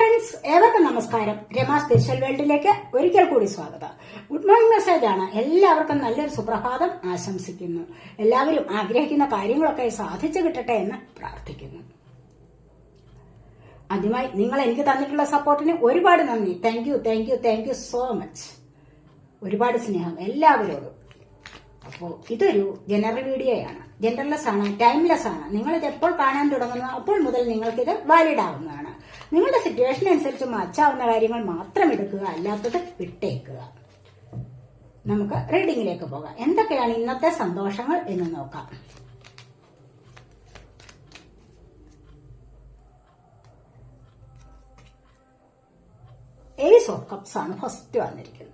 Friends, ഏവർക്കും നമസ്കാരം. Rama spiritual വേൾഡിലേക്ക് ഒരിക്കൽ കൂടി സ്വാഗതം. ഗുഡ് മോർണിംഗ് മെസ്സേജ് ആണ്. എല്ലാവർക്കും നല്ലൊരു സുപ്രഭാതം ആശംസിക്കുന്നു. എല്ലാവരും ആഗ്രഹിക്കുന്ന കാര്യങ്ങളൊക്കെ സാധിച്ചു കിട്ടട്ടെ എന്ന് പ്രാർത്ഥിക്കുന്നു. ആദ്യമായി നിങ്ങൾ എനിക്ക് തന്നിട്ടുള്ള സപ്പോർട്ടിന് ഒരുപാട് നന്ദി. Thank you so much. ഒരുപാട് സ്നേഹം എല്ലാവരോടും. അപ്പോൾ ഇതൊരു ജനറൽ വീഡിയോയാണ്. ജെൻഡർലെസ് ആണ്, ടൈംലെസ് ആണ്. നിങ്ങളിത് എപ്പോൾ കാണാൻ തുടങ്ങുന്നു അപ്പോൾ മുതൽ നിങ്ങൾക്കിത് വാലിഡ് ആവുന്നതാണ്. നിങ്ങളുടെ സിറ്റുവേഷൻ അനുസരിച്ച് മാച്ചാവുന്ന കാര്യങ്ങൾ മാത്രം എടുക്കുക, അല്ലാത്തത് വിട്ടേക്കുക. നമുക്ക് റീഡിങ്ങിലേക്ക് പോകാം. എന്തൊക്കെയാണ് ഇന്നത്തെ സന്തോഷങ്ങൾ എന്ന് നോക്കാം. ഏസ് ഓഫ് കപ്സ് ആണ് ഫസ്റ്റ് വന്നിരിക്കുന്നത്.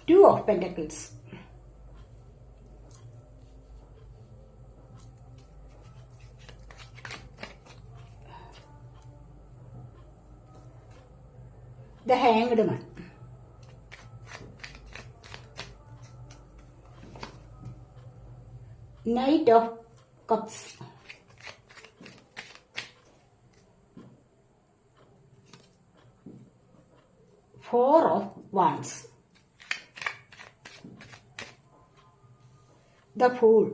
Two of Pentacles. The Hanged Man. Knight of Cups. Four of Wands. The Fool.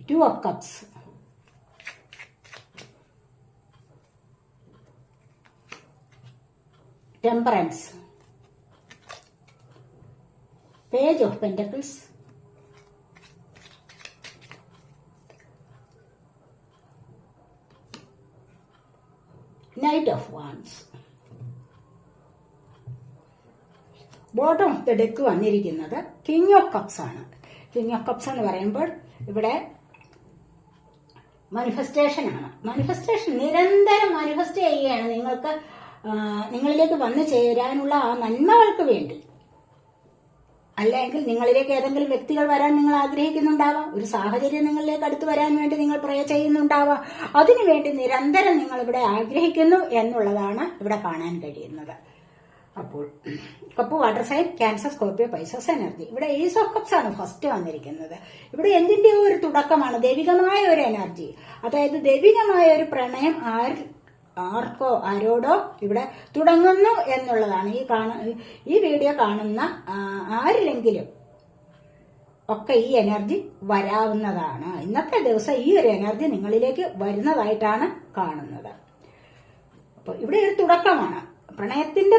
Two of Cups. Temperance. Page of Pentacles. Knight of Wands. Bottom of the deck വന്നിരിക്കുന്നത് king of cups ആണ്. King of cups എന്ന് പറയുമ്പോൾ ഇവിടെ manifestation ആണ്. Manifestation നിരന്തരം manifest ചെയ്യുകയാണ്. നിങ്ങളിലേക്ക് വന്നു ചേരാനുള്ള ആ നന്മകൾക്ക് വേണ്ടി. അല്ലെങ്കിൽ നിങ്ങളിലേക്ക് ഏതെങ്കിലും വ്യക്തികൾ വരാൻ നിങ്ങൾ ആഗ്രഹിക്കുന്നുണ്ടാവാം. ഒരു സാഹചര്യം നിങ്ങളിലേക്ക് അടുത്ത് വരാൻ വേണ്ടി നിങ്ങൾ പ്രേ ചെയ്യുന്നുണ്ടാവാം. അതിനുവേണ്ടി നിരന്തരം നിങ്ങൾ ഇവിടെ ആഗ്രഹിക്കുന്നു എന്നുള്ളതാണ് ഇവിടെ കാണാൻ കഴിയുന്നത്. അപ്പോൾ cup water sign, Cancer, Scorpio, Pisces energy. ഇവിടെ ഏസ് ഓഫ് കപ്സ് ആണ് ഫസ്റ്റ് വന്നിരിക്കുന്നത്. ഇവിടെ എന്തിന്റെയോ ഒരു തുടക്കമാണ്, ദൈവികമായ ഒരു എനർജി. അതായത് ദൈവികമായ ഒരു പ്രണയം ആർക്കോ ആരോടോ ഇവിടെ തുടങ്ങുന്നു എന്നുള്ളതാണ്. ഈ വീഡിയോ കാണുന്ന ആരിലെങ്കിലും ഒക്കെ ഈ എനർജി വരാവുന്നതാണ്. ഇന്നത്തെ ദിവസം ഈ ഒരു എനർജി നിങ്ങളിലേക്ക് വരുന്നതായിട്ടാണ് കാണുന്നത്. അപ്പോൾ ഇവിടെ ഒരു തുടക്കമാണ്, പ്രണയത്തിന്റെ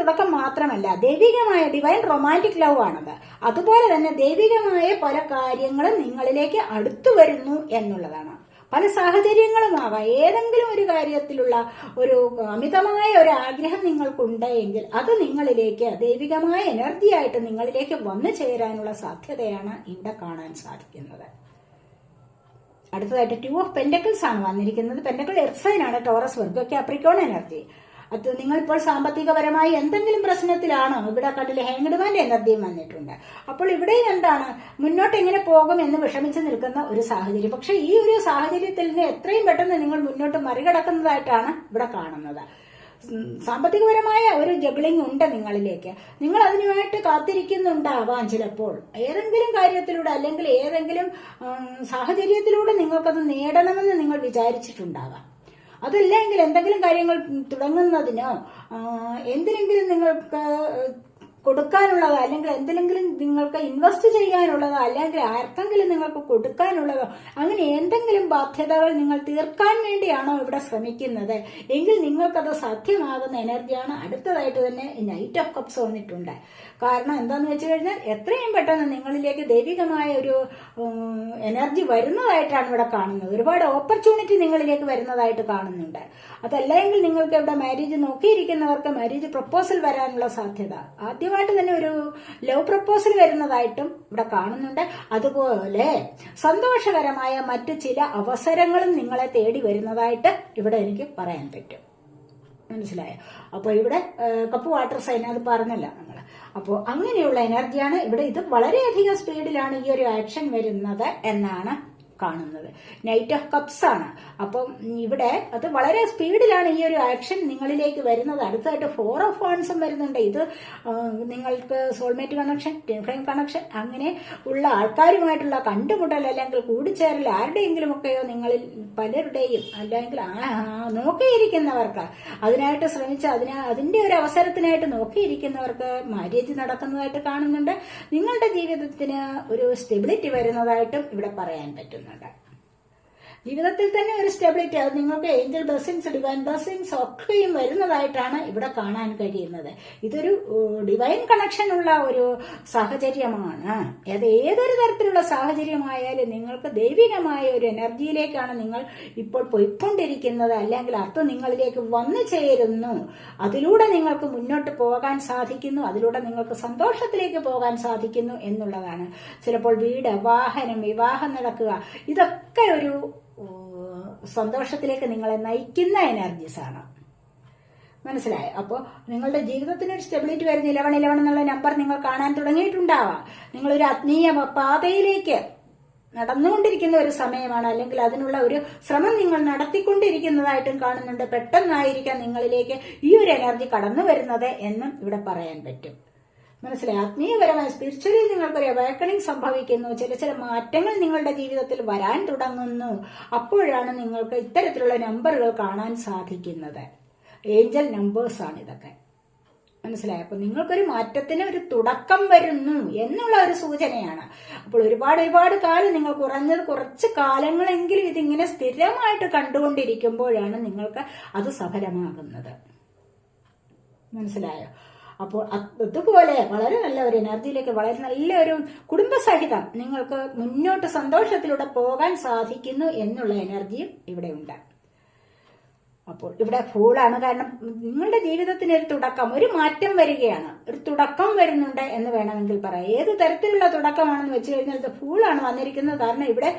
തുടക്കം മാത്രമല്ല, ദൈവികമായ ഡിവൈൻ റൊമാൻറ്റിക് ലവ് ആണത്. അതുപോലെ തന്നെ ദൈവികമായ പല കാര്യങ്ങളും നിങ്ങളിലേക്ക് അടുത്തു വരുന്നു എന്നുള്ളതാണ്. പല സാഹചര്യങ്ങളുമാവാം. ഏതെങ്കിലും ഒരു കാര്യത്തിലുള്ള ഒരു അമിതമായ ഒരു ആഗ്രഹം നിങ്ങൾക്കുണ്ട് എങ്കിൽ അത് നിങ്ങളിലേക്ക് ദൈവികമായ എനർജിയായിട്ട് നിങ്ങളിലേക്ക് വന്നു ചേരാനുള്ള സാധ്യതയാണ് ഇവിടെ കാണാൻ സാധിക്കുന്നത്. അടുത്തതായിട്ട് ടു ഓഫ് പെന്റക്കിൾസ് ആണ് വന്നിരിക്കുന്നത്. പെന്റക്കിൾ എർത്ത് സൈൻ ആണ്, ടോറസ്, വെർഗോ, കാപ്രിക്കോൺ എനർജി. അത് നിങ്ങളിപ്പോൾ സാമ്പത്തികപരമായി എന്തെങ്കിലും പ്രശ്നത്തിലാണോ? ഇവിടെ കണ്ടില്ല, ഹാങ്ഡ് മാന്റെ എനർജിയും വന്നിട്ടുണ്ട്. അപ്പോൾ ഇവിടെയും എന്താണ്, മുന്നോട്ട് എങ്ങനെ പോകും എന്ന് വിഷമിച്ച് നിൽക്കുന്ന ഒരു സാഹചര്യം. പക്ഷെ ഈ ഒരു സാഹചര്യത്തിൽ നിന്ന് എത്രയും പെട്ടെന്ന് നിങ്ങൾ മുന്നോട്ട് മറികടക്കുന്നതായിട്ടാണ് ഇവിടെ കാണുന്നത്. സാമ്പത്തികപരമായ ഒരു ജഗ്ലിംഗ് ഉണ്ട് നിങ്ങളിലേക്ക്. നിങ്ങൾ അതിനുമായിട്ട് കാത്തിരിക്കുന്നുണ്ടാവാം. ചിലപ്പോൾ ഏതെങ്കിലും കാര്യത്തിലൂടെ അല്ലെങ്കിൽ ഏതെങ്കിലും സാഹചര്യത്തിലൂടെ നിങ്ങൾക്കത് നേടണമെന്ന് നിങ്ങൾ വിചാരിച്ചിട്ടുണ്ടാവാം. അതല്ലെങ്കിൽ എന്തെങ്കിലും കാര്യങ്ങൾ തുടങ്ങുന്നതിനോ എന്തിനെങ്കിലും നിങ്ങൾക്ക് കൊടുക്കാനുള്ളതോ അല്ലെങ്കിൽ എന്തിനെങ്കിലും നിങ്ങൾക്ക് ഇൻവെസ്റ്റ് ചെയ്യാനുള്ളതോ അല്ലെങ്കിൽ ആർക്കെങ്കിലും നിങ്ങൾക്ക് കൊടുക്കാനുള്ളതോ അങ്ങനെ എന്തെങ്കിലും ബാധ്യതകൾ നിങ്ങൾ തീർക്കാൻ വേണ്ടിയാണോ ഇവിടെ ശ്രമിക്കുന്നത് എങ്കിൽ നിങ്ങൾക്കത് സാധ്യമാകുന്ന എനർജിയാണ്. അടുത്തതായിട്ട് തന്നെ നൈറ്റ് ഓഫ് കപ്സ് വന്നിട്ടുണ്ട്. കാരണം എന്താന്ന് വെച്ച് കഴിഞ്ഞാൽ എത്രയും പെട്ടെന്ന് നിങ്ങളിലേക്ക് ദൈവികമായ ഒരു എനർജി വരുന്നതായിട്ടാണ് ഇവിടെ കാണുന്നത്. ഒരുപാട് ഓപ്പർച്യൂണിറ്റി നിങ്ങളിലേക്ക് വരുന്നതായിട്ട് കാണുന്നുണ്ട്. അതല്ലെങ്കിൽ നിങ്ങൾക്ക് ഇവിടെ മാരേജ് നോക്കിയിരിക്കുന്നവർക്ക് മാരേജ് പ്രപ്പോസൽ വരാനുള്ള സാധ്യത, ആദ്യമായിട്ട് തന്നെ ഒരു ലവ് പ്രപ്പോസൽ വരുന്നതായിട്ടും ഇവിടെ കാണുന്നുണ്ട്. അതുപോലെ സന്തോഷകരമായ മറ്റു ചില അവസരങ്ങളും നിങ്ങളെ തേടി വരുന്നതായിട്ട് ഇവിടെ എനിക്ക് പറയാൻ പറ്റും. മനസ്സിലായോ? അപ്പോൾ ഇവിടെ കപ്പ് വാട്ടർ സൈൻ അത് പറഞ്ഞല്ല നമ്മൾ. അപ്പോൾ അങ്ങനെയുള്ള എനർജിയാണ് ഇവിടെ. ഇത് വളരെയധികം സ്പീഡിലാണ് ഈ ഒരു ആക്ഷൻ വരുന്നത് എന്നാണ് കാണുന്നത്. നൈറ്റ് ഓഫ് കപ്സ് ആണ്. അപ്പം ഇവിടെ അത് വളരെ സ്പീഡിലാണ് ഈ ഒരു ആക്ഷൻ നിങ്ങളിലേക്ക് വരുന്നത്. അടുത്തായിട്ട് 4 ഓഫ് വാൺസും വരുന്നുണ്ട്. ഇത് നിങ്ങൾക്ക് soulmate connection, twin flame connection, അങ്ങനെ ഉള്ള ആൾക്കാരുമായിട്ടുള്ള കണ്ടുമുട്ടൽ അല്ലെങ്കിൽ കൂടിച്ചേരൽ ആരുടെയെങ്കിലുമൊക്കെയോ നിങ്ങളിൽ പലരുടെയും അല്ലെങ്കിൽ നോക്കിയിരിക്കുന്നവർക്ക് അതിനായിട്ട് ശ്രമിച്ച് അതിന്റെ ഒരു അവസരത്തിനായിട്ട് നോക്കിയിരിക്കുന്നവർക്ക് മാര്യേജ് നടക്കുന്നതായിട്ട് കാണുന്നുണ്ട്. നിങ്ങളുടെ ജീവിതത്തിന് ഒരു സ്റ്റെബിലിറ്റി വരുന്നതായിട്ടും ഇവിടെ പറയാൻ പറ്റുന്നുണ്ട്. ജീവിതത്തിൽ തന്നെ ഒരു സ്റ്റെബിലിറ്റി, അത് നിങ്ങൾക്ക് ഏഞ്ചൽ ബ്ലെസ്സിങ്സ്, ഡിവൈൻ ബ്ലെസ്സിങ്സ് ഒക്കെയും വരുന്നതായിട്ടാണ് ഇവിടെ കാണാൻ കഴിയുന്നത്. ഇതൊരു ഡിവൈൻ കണക്ഷൻ ഉള്ള ഒരു സാഹചര്യമാണ്. അത് ഏതൊരു തരത്തിലുള്ള സാഹചര്യമായാലും നിങ്ങൾക്ക് ദൈവികമായ ഒരു എനർജിയിലേക്കാണ് നിങ്ങൾ ഇപ്പോൾ പോയിക്കൊണ്ടിരിക്കുന്നത്, അല്ലെങ്കിൽ അത് നിങ്ങളിലേക്ക് വന്നു ചേരുന്നു. അതിലൂടെ നിങ്ങൾക്ക് മുന്നോട്ട് പോകാൻ സാധിക്കുന്നു, അതിലൂടെ നിങ്ങൾക്ക് സന്തോഷത്തിലേക്ക് പോകാൻ സാധിക്കുന്നു എന്നുള്ളതാണ്. ചിലപ്പോൾ വീട്, വാഹനം, വിവാഹം നടക്കുക, ഇതൊക്കെ ഒരു സന്തോഷത്തിലേക്ക് നിങ്ങളെ നയിക്കുന്ന എനർജീസ് ആണ്. മനസ്സിലായോ? അപ്പോൾ നിങ്ങളുടെ ജീവിതത്തിന് ഒരു സ്റ്റെബിലിറ്റി വരുന്ന 1111 എന്നുള്ള നമ്പർ നിങ്ങൾ കാണാൻ തുടങ്ങിയിട്ടുണ്ടാവാം. നിങ്ങളൊരു ആത്മീയ പാതയിലേക്ക് നടന്നുകൊണ്ടിരിക്കുന്ന ഒരു സമയമാണ്, അല്ലെങ്കിൽ അതിനുള്ള ഒരു ശ്രമം നിങ്ങൾ നടത്തിക്കൊണ്ടിരിക്കുന്നതായിട്ടും കാണുന്നുണ്ട്. പെട്ടെന്നായിരിക്കാം നിങ്ങളിലേക്ക് ഈ ഒരു എനർജി കടന്നു വരുന്നത് എന്നും ഇവിടെ പറയാൻ പറ്റും. മനസ്സിലായി? ആത്മീയപരമായ സ്പിരിച്വലി നിങ്ങൾക്കൊരു അവേക്കണിംഗ് സംഭവിക്കുന്നു. ചില മാറ്റങ്ങൾ നിങ്ങളുടെ ജീവിതത്തിൽ വരാൻ തുടങ്ങുന്നു. അപ്പോഴാണ് നിങ്ങൾക്ക് ഇത്തരത്തിലുള്ള നമ്പറുകൾ കാണാൻ സാധിക്കുന്നത്. ഏഞ്ചൽ നമ്പേഴ്സ് ആണ് ഇതൊക്കെ. മനസ്സിലായി? അപ്പൊ നിങ്ങൾക്കൊരു മാറ്റത്തിന് ഒരു തുടക്കം വരുന്നു എന്നുള്ള ഒരു സൂചനയാണ്. അപ്പോൾ ഒരുപാട് കാലം, നിങ്ങൾ കുറഞ്ഞത് കുറച്ച് കാലങ്ങളെങ്കിലും ഇതിങ്ങനെ സ്ഥിരമായിട്ട് കണ്ടുകൊണ്ടിരിക്കുമ്പോഴാണ് നിങ്ങൾക്ക് അത് സഫലമാകുന്നത്. മനസ്സിലായോ? അപ്പോൾ അതുപോലെ വളരെ നല്ല ഒരു എനർജിയിലേക്ക്, വളരെ നല്ലൊരു കുടുംബസഹിതം നിങ്ങൾക്ക് മുന്നോട്ട് സന്തോഷത്തിലൂടെ പോകാൻ സാധിക്കുന്നു എന്നുള്ള എനർജിയും ഇവിടെ ഉണ്ട്. അപ്പോൾ ഇവിടെ ഫൂളാണ്. കാരണം നിങ്ങളുടെ ജീവിതത്തിന് ഒരു തുടക്കം, ഒരു മാറ്റം വരികയാണ്, ഒരു തുടക്കം വരുന്നുണ്ട് എന്ന് വേണമെങ്കിൽ പറയാം. ഏത് തരത്തിലുള്ള തുടക്കമാണെന്ന് വെച്ച് കഴിഞ്ഞാൽ ഇത് ഫൂളാണ് വന്നിരിക്കുന്നത്. കാരണം ഇവിടെ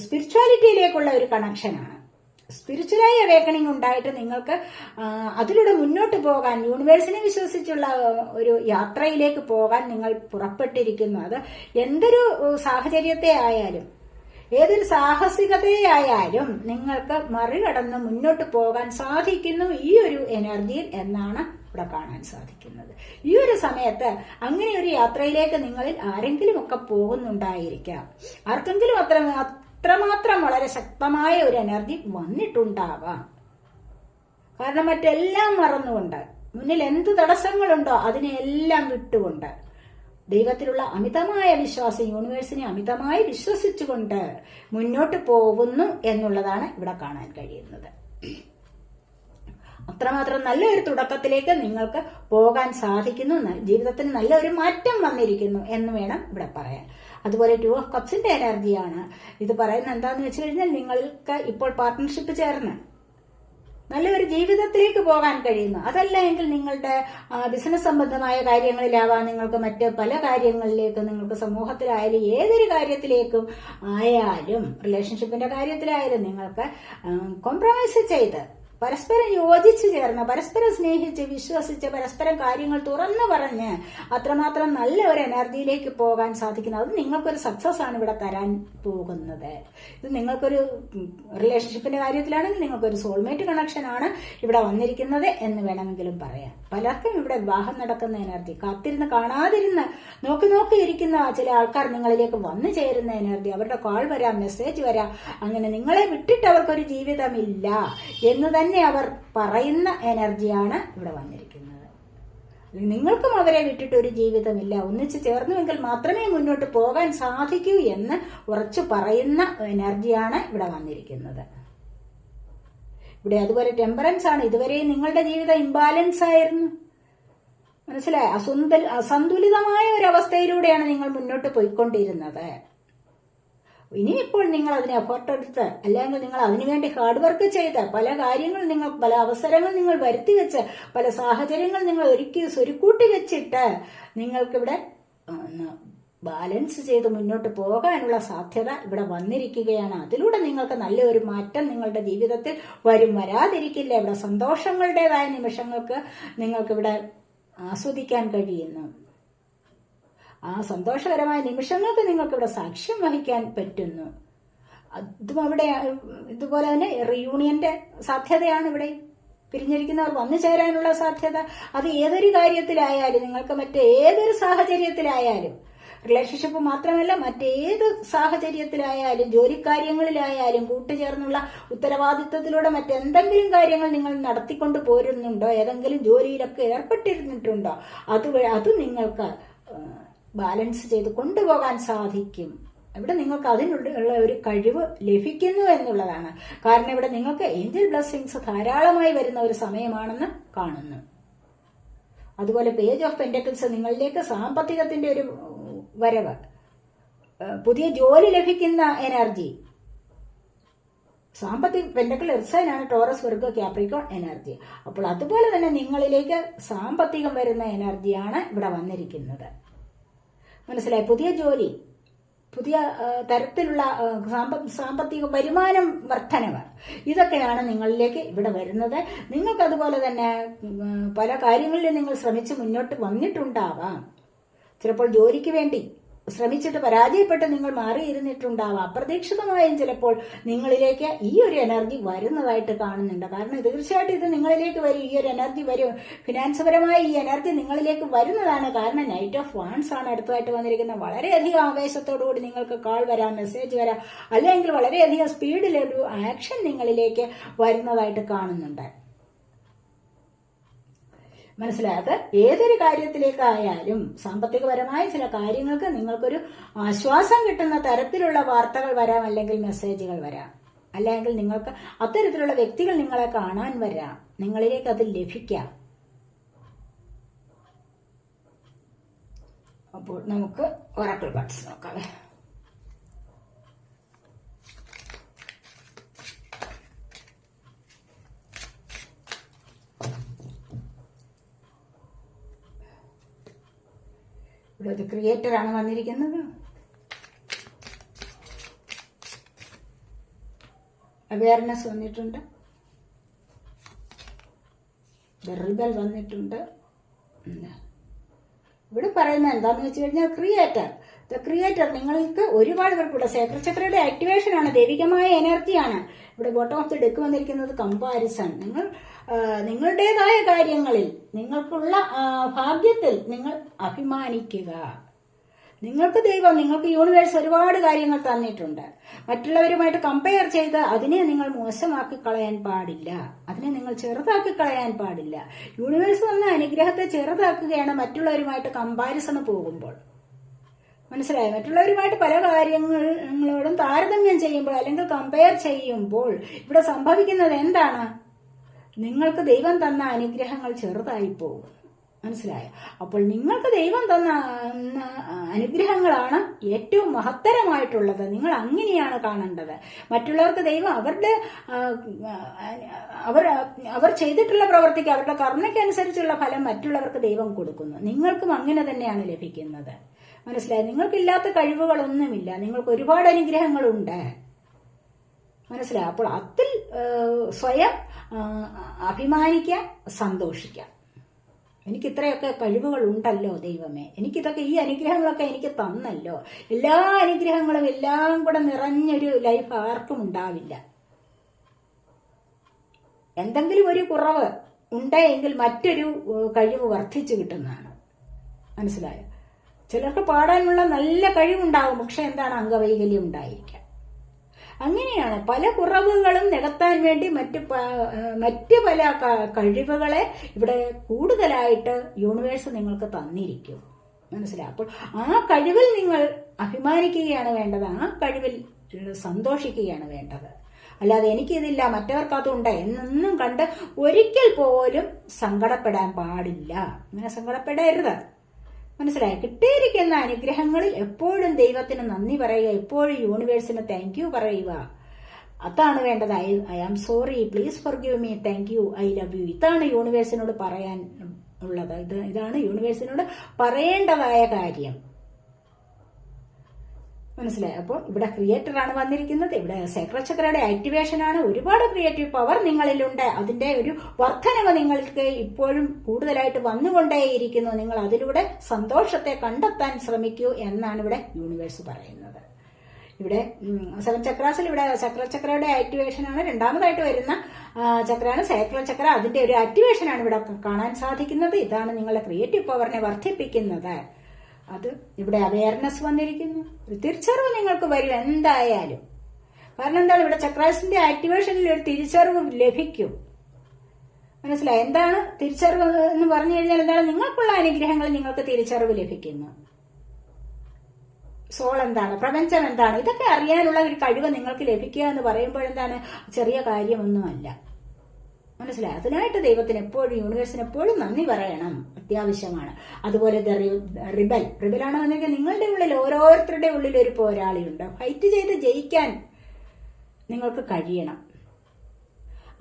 സ്പിരിച്വാലിറ്റിയിലേക്കുള്ള ഒരു കണക്ഷനാണ്. സ്പിരിച്വലായി അവേക്കണിംഗ് ഉണ്ടായിട്ട് നിങ്ങൾക്ക് അതിലൂടെ മുന്നോട്ട് പോകാൻ, യൂണിവേഴ്സിനെ വിശ്വസിച്ചുള്ള ഒരു യാത്രയിലേക്ക് പോകാൻ നിങ്ങൾ പുറപ്പെട്ടിരിക്കുന്നു. അത് എന്തൊരു സാഹചര്യത്തെ ആയാലും, ഏതൊരു സാഹസികതയായാലും നിങ്ങൾക്ക് മറികടന്ന് മുന്നോട്ട് പോകാൻ സാധിക്കുന്നു ഈ ഒരു എനർജിയിൽ എന്നാണ് ഇവിടെ കാണാൻ സാധിക്കുന്നത്. ഈ ഒരു സമയത്ത് അങ്ങനെ ഒരു യാത്രയിലേക്ക് നിങ്ങളിൽ ആരെങ്കിലും ഒക്കെ പോകുന്നുണ്ടായിരിക്കാം. ആർക്കെങ്കിലും അത്രമാത്രം വളരെ ശക്തമായ ഒരു എനർജി വന്നിട്ടുണ്ടാവാം. കാരണം മറ്റെല്ലാം മറന്നുകൊണ്ട്, മുന്നിൽ എന്ത് തടസ്സങ്ങളുണ്ടോ അതിനെല്ലാം വിട്ടുകൊണ്ട്, ദൈവത്തിലുള്ള അമിതമായ വിശ്വാസം, യൂണിവേഴ്സിനെ അമിതമായി വിശ്വസിച്ചുകൊണ്ട് മുന്നോട്ട് പോകുന്നു എന്നുള്ളതാണ് ഇവിടെ കാണാൻ കഴിയുന്നത്. അത്രമാത്രം നല്ലൊരു തുടക്കത്തിലേക്ക് നിങ്ങൾക്ക് പോകാൻ സാധിക്കുന്നു. ജീവിതത്തിന് നല്ലൊരു മാറ്റം വന്നിരിക്കുന്നു എന്ന് വേണം ഇവിടെ പറയാൻ. അതുപോലെ 2 ഓഫ് കപ്സിന്റെ എനർജിയാണ് ഇത് പറയുന്നത്. എന്താന്ന് വെച്ച് കഴിഞ്ഞാൽ നിങ്ങൾക്ക് ഇപ്പോൾ പാർട്ട്ണർഷിപ്പ് ചേർന്ന് നല്ലൊരു ജീവിതത്തിലേക്ക് പോകാൻ കഴിയുന്നു. അതല്ല എങ്കിൽ നിങ്ങളുടെ ബിസിനസ് സംബന്ധമായ കാര്യങ്ങളിലാവാം, നിങ്ങൾക്ക് മറ്റ് പല കാര്യങ്ങളിലേക്കും, നിങ്ങൾക്ക് സമൂഹത്തിലായാലും ഏതൊരു കാര്യത്തിലേക്കും ആയാലും, റിലേഷൻഷിപ്പിന്റെ കാര്യത്തിലായാലും നിങ്ങൾക്ക് കോംപ്രമൈസ് ചെയ്ത് പരസ്പരം യോജിച്ചു ചേർന്ന്, പരസ്പരം സ്നേഹിച്ച്, വിശ്വസിച്ച്, പരസ്പരം കാര്യങ്ങൾ തുറന്നു പറഞ്ഞ് അത്രമാത്രം നല്ല ഒരു എനർജിയിലേക്ക് പോകാൻ സാധിക്കുന്നത്. അത് നിങ്ങൾക്കൊരു സക്സസ് ആണ് ഇവിടെ തരാൻ പോകുന്നത്. ഇത് നിങ്ങൾക്കൊരു റിലേഷൻഷിപ്പിന്റെ കാര്യത്തിലാണെങ്കിൽ നിങ്ങൾക്കൊരു സോൾമേറ്റ് കണക്ഷൻ ആണ് ഇവിടെ വന്നിരിക്കുന്നത് എന്ന് വേണമെങ്കിലും പറയാം. പലർക്കും ഇവിടെ വിവാഹം നടക്കുന്ന എനർജി, കാത്തിരുന്ന് കാണാതിരുന്ന് നോക്കി ഇരിക്കുന്ന ചില ആൾക്കാർ നിങ്ങളിലേക്ക് വന്നു ചേരുന്ന എനർജി, അവരുടെ കോൾ വരാം, മെസ്സേജ് വരാം. അങ്ങനെ നിങ്ങളെ വിട്ടിട്ട് അവർക്കൊരു ജീവിതമില്ല എന്ന് തന്നെ അവർ പറയുന്ന എനർജിയാണ് ഇവിടെ വന്നിരിക്കുന്നത്. നിങ്ങൾക്കും അവരെ വിട്ടിട്ട് ഒരു ജീവിതമില്ല, ഒന്നിച്ച് ചേർന്നുവെങ്കിൽ മാത്രമേ മുന്നോട്ട് പോകാൻ സാധിക്കൂ എന്ന് ഉറച്ചു പറയുന്ന എനർജിയാണ് ഇവിടെ വന്നിരിക്കുന്നത്. ഇവിടെ അതുപോലെ ടെമ്പറൻസ് ആണ്. ഇതുവരെ നിങ്ങളുടെ ജീവിതം ഇംബാലൻസ് ആയിരുന്നു. മനസ്സിലായി? അസന്തുലിതമായ ഒരു അവസ്ഥയിലൂടെയാണ് നിങ്ങൾ മുന്നോട്ട് പോയിക്കൊണ്ടിരുന്നത്. ഇനിയിപ്പോൾ നിങ്ങൾ അതിന് എഫേർട്ട് എടുത്ത്, അല്ലെങ്കിൽ നിങ്ങൾ അതിനുവേണ്ടി ഹാർഡ് വർക്ക് ചെയ്ത്, പല കാര്യങ്ങൾ നിങ്ങൾ, പല അവസരങ്ങൾ നിങ്ങൾ വരുത്തി വെച്ച്, പല സാഹചര്യങ്ങൾ നിങ്ങൾ സ്വരുക്കൂട്ടി വെച്ചിട്ട് നിങ്ങൾക്കിവിടെ ബാലൻസ് ചെയ്ത് മുന്നോട്ട് പോകാനുള്ള സാധ്യത ഇവിടെ വന്നിരിക്കുകയാണ്. അതിലൂടെ നിങ്ങൾക്ക് നല്ലൊരു മാറ്റം നിങ്ങളുടെ ജീവിതത്തിൽ വരാതിരിക്കില്ല. ഇവിടെ സന്തോഷങ്ങളുടേതായ നിമിഷങ്ങൾക്ക് നിങ്ങൾക്കിവിടെ ആസ്വദിക്കാൻ കഴിയുന്നു. ആ സന്തോഷകരമായ നിമിഷങ്ങൾക്ക് നിങ്ങൾക്ക് ഇവിടെ സാക്ഷ്യം വഹിക്കാൻ പറ്റുന്നു. അതും അവിടെ ഇതുപോലെ തന്നെ റിയൂണിയന്റെ സാധ്യതയാണ് ഇവിടെ. പിരിഞ്ഞിരിക്കുന്നവർ വന്നു ചേരാനുള്ള സാധ്യത. അത് ഏതൊരു കാര്യത്തിലായാലും, നിങ്ങൾക്ക് മറ്റേതൊരു സാഹചര്യത്തിലായാലും, റിലേഷൻഷിപ്പ് മാത്രമല്ല മറ്റേത് സാഹചര്യത്തിലായാലും, ജോലിക്കാര്യങ്ങളിലായാലും, കൂട്ടുചേർന്നുള്ള ഉത്തരവാദിത്വത്തിലൂടെ മറ്റെന്തെങ്കിലും കാര്യങ്ങൾ നിങ്ങൾ നടത്തിക്കൊണ്ട് പോരുന്നുണ്ടോ, ഏതെങ്കിലും ജോലിയിലൊക്കെ ഏർപ്പെട്ടിരുന്നിട്ടുണ്ടോ, അത് നിങ്ങൾക്ക് ബാലൻസ് ചെയ്ത് കൊണ്ടുപോകാൻ സാധിക്കും. ഇവിടെ നിങ്ങൾക്ക് അതിനുള്ള ഒരു കഴിവ് ലഭിക്കുന്നു എന്നുള്ളതാണ്. കാരണം ഇവിടെ നിങ്ങൾക്ക് ഏഞ്ചൽ ബ്ലെസ്സിങ്സ് ധാരാളമായി വരുന്ന ഒരു സമയമാണെന്ന് കാണുന്നു. അതുപോലെ പേജ് ഓഫ് പെന്റക്കിൾസ് നിങ്ങളിലേക്ക് സാമ്പത്തികത്തിന്റെ ഒരു വരവ്, പുതിയ ജോലി ലഭിക്കുന്ന എനർജി, സാമ്പത്തിക പെന്റക്കിൾ എർസൈനാണ് ടോറസ് വിർഗോ കാപ്രിക്കോൺ എനർജി. അപ്പോൾ അതുപോലെ തന്നെ നിങ്ങളിലേക്ക് സാമ്പത്തികം വരുന്ന എനർജിയാണ് ഇവിടെ വന്നിരിക്കുന്നത്. മനസ്സിലായി? പുതിയ ജോലി, പുതിയ തരത്തിലുള്ള സാമ്പത്തിക വരുമാനം വർധനവ്, ഇതൊക്കെയാണ് നിങ്ങളിലേക്ക് ഇവിടെ വരുന്നത്. നിങ്ങൾക്ക് അതുപോലെ തന്നെ പല കാര്യങ്ങളിലും നിങ്ങൾ ശ്രമിച്ച് മുന്നോട്ട് വന്നിട്ടുണ്ടാവാം. ചിലപ്പോൾ ജോലിക്ക് വേണ്ടി ശ്രമിച്ചിട്ട് പരാജയപ്പെട്ട് നിങ്ങൾ മാറിയിരുന്നിട്ടുണ്ടാവാം. അപ്രതീക്ഷിതമായും ചിലപ്പോൾ നിങ്ങളിലേക്ക് ഈ ഒരു എനർജി വരുന്നതായിട്ട് കാണുന്നുണ്ട്. കാരണം തീർച്ചയായിട്ടും ഇത് നിങ്ങളിലേക്ക് വരും, ഈ ഒരു എനർജി വരും. ഫിനാൻസ് പരമായ ഈ എനർജി നിങ്ങളിലേക്ക് വരുന്നതാണ്. കാരണം നൈറ്റ് ഓഫ് വാൻസ് ആണ് അടുത്തതായിട്ട് വന്നിരിക്കുന്നത്. വളരെയധികം ആവേശത്തോടുകൂടി നിങ്ങൾക്ക് കാൾ വരാം, മെസ്സേജ് വരാം, അല്ലെങ്കിൽ വളരെയധികം സ്പീഡിലൊരു ആക്ഷൻ നിങ്ങളിലേക്ക് വരുന്നതായിട്ട് കാണുന്നുണ്ട്. മനസ്സിലായത്? ഏതൊരു കാര്യത്തിലേക്കായാലും സാമ്പത്തികപരമായ ചില കാര്യങ്ങൾക്ക് നിങ്ങൾക്കൊരു ആശ്വാസം കിട്ടുന്ന തരത്തിലുള്ള വാർത്തകൾ വരാം, അല്ലെങ്കിൽ മെസ്സേജുകൾ വരാം, അല്ലെങ്കിൽ നിങ്ങൾക്ക് അത്തരത്തിലുള്ള വ്യക്തികൾ നിങ്ങളെ കാണാൻ വരാം, നിങ്ങളിലേക്ക് അത് ലഭിക്കാം. അപ്പോൾ നമുക്ക് ഒറാക്കിൾ കാർഡ്സ് നോക്കാം. ഇവിടെ ക്രിയേറ്റർ ആണ് വന്നിരിക്കുന്നത്. അവയർനെസ് വന്നിട്ടുണ്ട്. റിബൽ വന്നിട്ടുണ്ട്. ഇവിടെ പറയുന്നത് എന്താണെന്ന് വെച്ച് കഴിഞ്ഞാൽ ക്രിയേറ്റർ നിങ്ങൾക്ക് ഒരുപാട് പേർക്കുള്ള സേക്രഡ് ചക്രയുടെ ആക്ടിവേഷൻ ആണ്, ദൈവികമായ എനർജിയാണ്. ഇവിടെ ബോട്ടം ഓഫ് ദി ഡെക്ക് വന്നിരിക്കുന്നത് കമ്പാരിസൺ. നിങ്ങളുടേതായ കാര്യങ്ങളിൽ, നിങ്ങൾക്കുള്ള ഭാഗ്യത്തിൽ നിങ്ങൾ അഭിമാനിക്കുക. നിങ്ങൾക്ക് ദൈവം, നിങ്ങൾക്ക് യൂണിവേഴ്സ് ഒരുപാട് കാര്യങ്ങൾ തന്നിട്ടുണ്ട്. മറ്റുള്ളവരുമായിട്ട് കമ്പയർ ചെയ്ത് അതിനെ നിങ്ങൾ മോശമാക്കി കളയാൻ പാടില്ല, അതിനെ നിങ്ങൾ ചെറുതാക്കി കളയാൻ പാടില്ല. യൂണിവേഴ്സ് തന്ന അനുഗ്രഹത്തെ ചെറുതാക്കുകയാണ് മറ്റുള്ളവരുമായിട്ട് കമ്പാരിസണ് പോകുമ്പോൾ. മനസ്സിലായോ? മറ്റുള്ളവരുമായിട്ട് പല കാര്യങ്ങളോടും താരതമ്യം ചെയ്യുമ്പോൾ അല്ലെങ്കിൽ കമ്പയർ ചെയ്യുമ്പോൾ ഇവിടെ സംഭവിക്കുന്നത് എന്താണ്? നിങ്ങൾക്ക് ദൈവം തന്ന അനുഗ്രഹങ്ങൾ ചെറുതായി പോകും. മനസ്സിലായോ? അപ്പോൾ നിങ്ങൾക്ക് ദൈവം തന്ന അനുഗ്രഹങ്ങളാണ് ഏറ്റവും മഹത്തരമായിട്ടുള്ളത്. നിങ്ങൾ അങ്ങനെയാണ് കാണേണ്ടത്. മറ്റുള്ളവർക്ക് ദൈവം അവർ ചെയ്തിട്ടുള്ള പ്രവൃത്തിക്ക്, അവരുടെ കർമ്മയ്ക്കനുസരിച്ചുള്ള ഫലം മറ്റുള്ളവർക്ക് ദൈവം കൊടുക്കുന്നു. നിങ്ങൾക്കും അങ്ങനെ തന്നെയാണ് ലഭിക്കുന്നത്. മനസ്സിലായി? നിങ്ങൾക്കില്ലാത്ത കഴിവുകളൊന്നുമില്ല, നിങ്ങൾക്ക് ഒരുപാട് അനുഗ്രഹങ്ങളുണ്ട്. മനസ്സിലായി? അപ്പോൾ അതിൽ സ്വയം അഭിമാനിക്കാം, സന്തോഷിക്കാം. എനിക്ക് ഇത്രയൊക്കെ കഴിവുകൾ ഉണ്ടല്ലോ ദൈവമേ, എനിക്കിതൊക്കെ, ഈ അനുഗ്രഹങ്ങളൊക്കെ എനിക്ക് തന്നല്ലോ. എല്ലാ അനുഗ്രഹങ്ങളും എല്ലാം കൂടെ നിറഞ്ഞൊരു ലൈഫ് ആർക്കും ഉണ്ടാവില്ല. എന്തെങ്കിലും ഒരു കുറവ് ഉണ്ടെങ്കിൽ മറ്റൊരു കഴിവ് വർദ്ധിച്ചു കിട്ടുന്നതാണ്. മനസ്സിലായോ? ചിലർക്ക് പാടാനുള്ള നല്ല കഴിവുണ്ടാകും, പക്ഷെ എന്താണ്, അംഗവൈകല്യം ഉണ്ടായിരിക്കാം. അങ്ങനെയാണ് പല കുറവുകളും നികത്താൻ വേണ്ടി മറ്റ് പല കഴിവുകളെ ഇവിടെ കൂടുതലായിട്ട് യൂണിവേഴ്സ് നിങ്ങൾക്ക് തന്നിരിക്കും. മനസ്സിലായി? അപ്പോൾ ആ കഴിവിൽ നിങ്ങൾ അഭിമാനിക്കുകയാണ് വേണ്ടത്, ആ കഴിവിൽ സന്തോഷിക്കുകയാണ് വേണ്ടത്. അല്ലാതെ എനിക്കിതില്ല, മറ്റവർക്കതുണ്ട് എന്നൊന്നും കണ്ട് ഒരിക്കൽ പോലും സങ്കടപ്പെടാൻ പാടില്ല. അങ്ങനെ സങ്കടപ്പെടരുത്. മനസ്സിലായി? കിട്ടിയിരിക്കുന്ന അനുഗ്രഹങ്ങളിൽ എപ്പോഴും ദൈവത്തിന് നന്ദി പറയുക, എപ്പോഴും യൂണിവേഴ്സിന് താങ്ക് യു പറയുക. അതാണ് വേണ്ടത്. I am sorry, please forgive me, thank you, I love you. ഇതാണ് യൂണിവേഴ്സിനോട് പറയാൻ ഉള്ളത്. ഇതാണ് യൂണിവേഴ്സിനോട് പറയേണ്ടതായ കാര്യം. മനസ്സിലായി? അപ്പോൾ ഇവിടെ ക്രിയേറ്റർ ആണ് വന്നിരിക്കുന്നത്. ഇവിടെ സേക്രഡ് ചക്രയുടെ ആക്ടിവേഷൻ ആണ്. ഒരുപാട് ക്രിയേറ്റീവ് പവർ നിങ്ങളിലുണ്ട്. അതിന്റെ ഒരു വർധനവ് നിങ്ങൾക്ക് ഇപ്പോഴും കൂടുതലായിട്ട് വന്നുകൊണ്ടേയിരിക്കുന്നു. നിങ്ങൾ അതിലൂടെ സന്തോഷത്തെ കണ്ടെത്താൻ ശ്രമിക്കൂ എന്നാണ് ഇവിടെ യൂണിവേഴ്സ് പറയുന്നത്. ഇവിടെ 7 ചക്രാസിൽ ഇവിടെ ചക്രയുടെ ആക്ടിവേഷൻ ആണ്. രണ്ടാമതായിട്ട് വരുന്ന ചക്രയാണ് സൈക്ലോ ചക്ര. അതിന്റെ ഒരു ആക്ടിവേഷൻ ആണ് ഇവിടെ കാണാൻ സാധിക്കുന്നത്. ഇതാണ് നിങ്ങളുടെ ക്രിയേറ്റീവ് പവറിനെ വർദ്ധിപ്പിക്കുന്നത്. അത് ഇവിടെ അവയർനെസ് വന്നിരിക്കുന്നു. ഒരു തിരിച്ചറിവ് നിങ്ങൾക്ക് വരും എന്തായാലും. കാരണം എന്താണ്, ഇവിടെ ചക്രാസിന്റെ ആക്ടിവേഷനിൽ ഒരു തിരിച്ചറിവ് ലഭിക്കും. മനസ്സിലായി? എന്താണ് തിരിച്ചറിവ് എന്ന് പറഞ്ഞു കഴിഞ്ഞാൽ എന്താണ്, നിങ്ങൾക്കുള്ള അനുഗ്രഹങ്ങൾ നിങ്ങൾക്ക് തിരിച്ചറിവ് ലഭിക്കുന്നു. സോൾ എന്താണ്, പ്രപഞ്ചം എന്താണ്, ഇതൊക്കെ അറിയാനുള്ള ഒരു കഴിവ് നിങ്ങൾക്ക് ലഭിക്കുക എന്ന് പറയുമ്പോൾ എന്താണ്, ചെറിയ കാര്യമൊന്നുമല്ല. മനസ്സിലായി? അതിനായിട്ട് ദൈവത്തിന് എപ്പോഴും, യൂണിവേഴ്സിന് എപ്പോഴും നന്ദി പറയണം, അത്യാവശ്യമാണ്. അതുപോലെ റിബലാണ് വന്നെങ്കിൽ നിങ്ങളുടെ ഉള്ളിൽ, ഓരോരുത്തരുടെ ഉള്ളിൽ ഒരു പോരാളിയുണ്ട്. ഫൈറ്റ് ചെയ്ത് ജയിക്കാൻ നിങ്ങൾക്ക് കഴിയണം.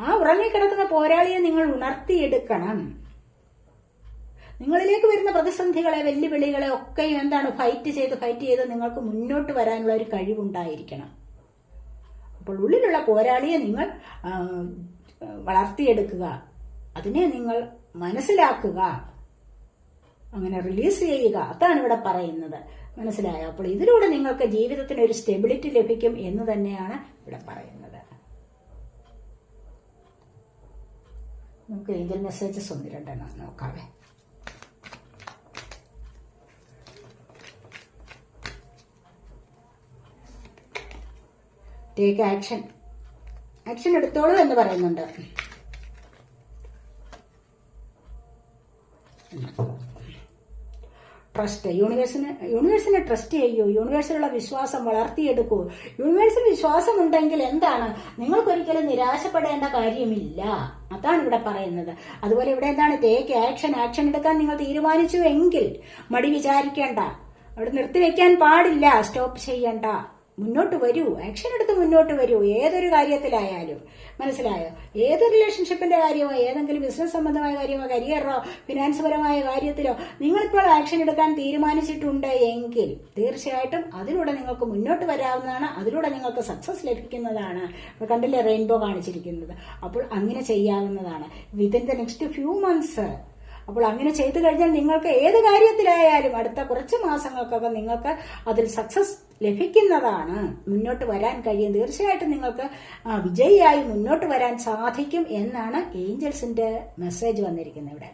ആ ഉറങ്ങിക്കിടക്കുന്ന പോരാളിയെ നിങ്ങൾ ഉണർത്തിയെടുക്കണം. നിങ്ങളിലേക്ക് വരുന്ന പ്രതിസന്ധികളെ, വെല്ലുവിളികളെ ഒക്കെയും എന്താണ്, ഫൈറ്റ് ചെയ്ത് നിങ്ങൾക്ക് മുന്നോട്ട് വരാനുള്ള ഒരു കഴിവുണ്ടായിരിക്കണം. അപ്പോൾ ഉള്ളിലുള്ള പോരാളിയെ നിങ്ങൾ വളർത്തിയെടുക്കുക, അതിനെ നിങ്ങൾ മനസ്സിലാക്കുക, അങ്ങനെ റിലീസ് ചെയ്യുക. അതാണ് ഇവിടെ പറയുന്നത്. മനസ്സിലായോ? അപ്പോൾ ഇതിലൂടെ നിങ്ങൾക്ക് ജീവിതത്തിന് ഒരു സ്റ്റെബിലിറ്റി ലഭിക്കും എന്ന് തന്നെയാണ് ഇവിടെ പറയുന്നത്. നമുക്ക് ഏഞ്ചൽ മെസ്സേജസ് 1-2 നോക്കാവേ. ടേക്ക് ആക്ഷൻ എടുത്തോളൂ എന്ന് പറയുന്നുണ്ട്. ട്രസ്റ്റ്, യൂണിവേഴ്സിനെ ട്രസ്റ്റ് ചെയ്യൂ. യൂണിവേഴ്സിലുള്ള വിശ്വാസം വളർത്തിയെടുക്കൂ. യൂണിവേഴ്സിൽ വിശ്വാസം ഉണ്ടെങ്കിൽ എന്താണ്, നിങ്ങൾക്കൊരിക്കലും നിരാശപ്പെടേണ്ട കാര്യമില്ല. അതാണ് ഇവിടെ പറയുന്നത്. അതുപോലെ ഇവിടെ എന്താണ്, ടേക്ക് ആക്ഷൻ എടുക്കാൻ നിങ്ങൾ തീരുമാനിച്ചു എങ്കിൽ മടി വിചാരിക്കേണ്ട, അവിടെ നിർത്തിവെക്കാൻ പാടില്ല, സ്റ്റോപ്പ് ചെയ്യണ്ട, മുന്നോട്ട് വരൂ, ആക്ഷൻ എടുത്ത് മുന്നോട്ട് വരൂ. ഏതൊരു കാര്യത്തിലായാലും. മനസ്സിലായോ? ഏത് റിലേഷൻഷിപ്പിന്റെ കാര്യമോ, ഏതെങ്കിലും ബിസിനസ് സംബന്ധമായ കാര്യമോ, കരിയറോ, ഫിനാൻസ് പരമായ കാര്യത്തിലോ നിങ്ങളിപ്പോൾ ആക്ഷൻ എടുക്കാൻ തീരുമാനിച്ചിട്ടുണ്ട് എങ്കിൽ തീർച്ചയായിട്ടും അതിലൂടെ നിങ്ങൾക്ക് മുന്നോട്ട് വരാവുന്നതാണ്. അതിലൂടെ നിങ്ങൾക്ക് സക്സസ് ലഭിക്കുന്നതാണ്. കണ്ടില്ലേ റെയിൻബോ കാണിച്ചിരിക്കുന്നത്? അപ്പോൾ അങ്ങനെ ചെയ്യാവുന്നതാണ് within the next few months. അപ്പോൾ അങ്ങനെ ചെയ്തു കഴിഞ്ഞാൽ നിങ്ങൾക്ക് ഏത് കാര്യത്തിലായാലും അടുത്ത കുറച്ച് മാസങ്ങൾക്കകം നിങ്ങൾക്ക് അതിൽ സക്സസ് ലഭിക്കുന്നതാണ്. മുന്നോട്ട് വരാൻ കഴിയും. തീർച്ചയായിട്ടും നിങ്ങൾക്ക് വിജയിയായി മുന്നോട്ട് വരാൻ സാധിക്കും എന്നാണ് ഏഞ്ചൽസിന്റെ മെസ്സേജ് വന്നിരിക്കുന്നത് ഇവിടെ.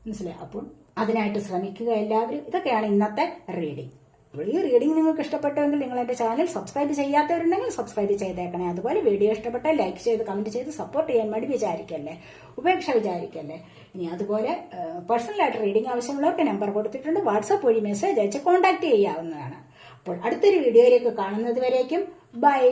മനസ്സിലായി? അപ്പോൾ അതിനായിട്ട് ശ്രമിക്കുക എല്ലാവരും. ഇതൊക്കെയാണ് ഇന്നത്തെ റീഡിംഗ്. ഈ റീഡിംഗ് നിങ്ങൾക്ക് ഇഷ്ടപ്പെട്ടുവെങ്കിൽ നിങ്ങൾ എന്റെ ചാനൽ സബ്സ്ക്രൈബ് ചെയ്യാത്തവരുണ്ടെങ്കിൽ സബ്സ്ക്രൈബ് ചെയ്തേക്കണേ. അതുപോലെ വീഡിയോ ഇഷ്ടപ്പെട്ടാൽ ലൈക്ക് ചെയ്ത് കമന്റ് ചെയ്ത് സപ്പോർട്ട് ചെയ്യാൻ മടി വിചാരിക്കല്ലേ, ഉപേക്ഷ വിചാരിക്കല്ലേ. ഇനി അതുപോലെ പേഴ്സണലായിട്ട് റീഡിംഗ് ആവശ്യമുള്ളവർക്ക് നമ്പർ കൊടുത്തിട്ടുണ്ട്. വാട്സാപ്പ് വഴി മെസ്സേജ് അയച്ച് കോൺടാക്ട് ചെയ്യാവുന്നതാണ്. അപ്പോൾ അടുത്തൊരു വീഡിയോയിലേക്ക് കാണുന്നത് വരേക്കും ബൈ.